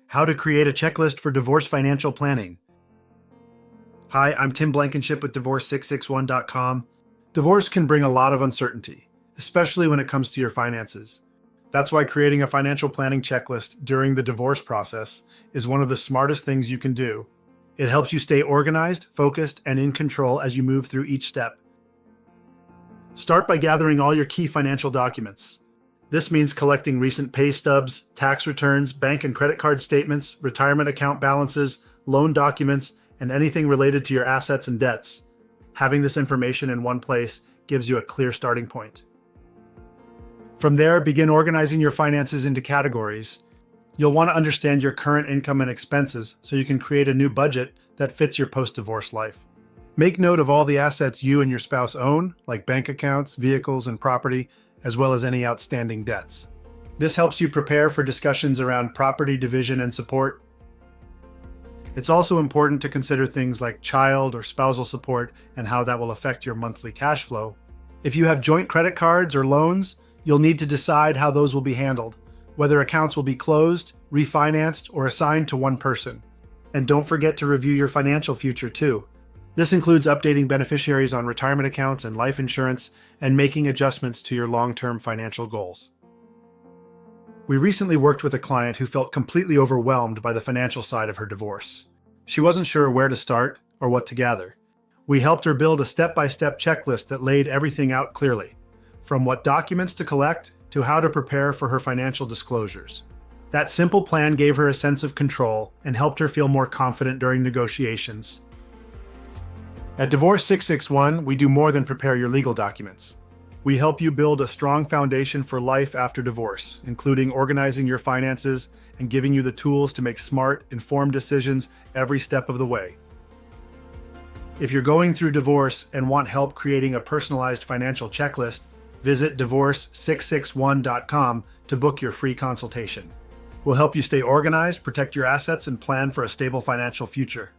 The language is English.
How to create a checklist for divorce financial planning. Hi, I'm Tim Blankenship with divorce661.com. Divorce can bring a lot of uncertainty, especially when it comes to your finances. That's why creating a financial planning checklist during the divorce process is one of the smartest things you can do. It helps you stay organized, focused, and in control as you move through each step. Start by gathering all your key financial documents. This means collecting recent pay stubs, tax returns, bank and credit card statements, retirement account balances, loan documents, and anything related to your assets and debts. Having this information in one place gives you a clear starting point. From there, begin organizing your finances into categories. You'll want to understand your current income and expenses so you can create a new budget that fits your post-divorce life. Make note of all the assets you and your spouse own, like bank accounts, vehicles, and property, as well as any outstanding debts. This helps you prepare for discussions around property division and support. It's also important to consider things like child or spousal support and how that will affect your monthly cash flow. If you have joint credit cards or loans, you'll need to decide how those will be handled, whether accounts will be closed, refinanced, or assigned to one person. And don't forget to review your financial future too. This includes updating beneficiaries on retirement accounts and life insurance and making adjustments to your long-term financial goals. We recently worked with a client who felt completely overwhelmed by the financial side of her divorce. She wasn't sure where to start or what to gather. We helped her build a step-by-step checklist that laid everything out clearly, from what documents to collect to how to prepare for her financial disclosures. That simple plan gave her a sense of control and helped her feel more confident during negotiations. At Divorce 661, we do more than prepare your legal documents. We help you build a strong foundation for life after divorce, including organizing your finances and giving you the tools to make smart, informed decisions every step of the way. If you're going through divorce and want help creating a personalized financial checklist, visit divorce661.com to book your free consultation. We'll help you stay organized, protect your assets, and plan for a stable financial future.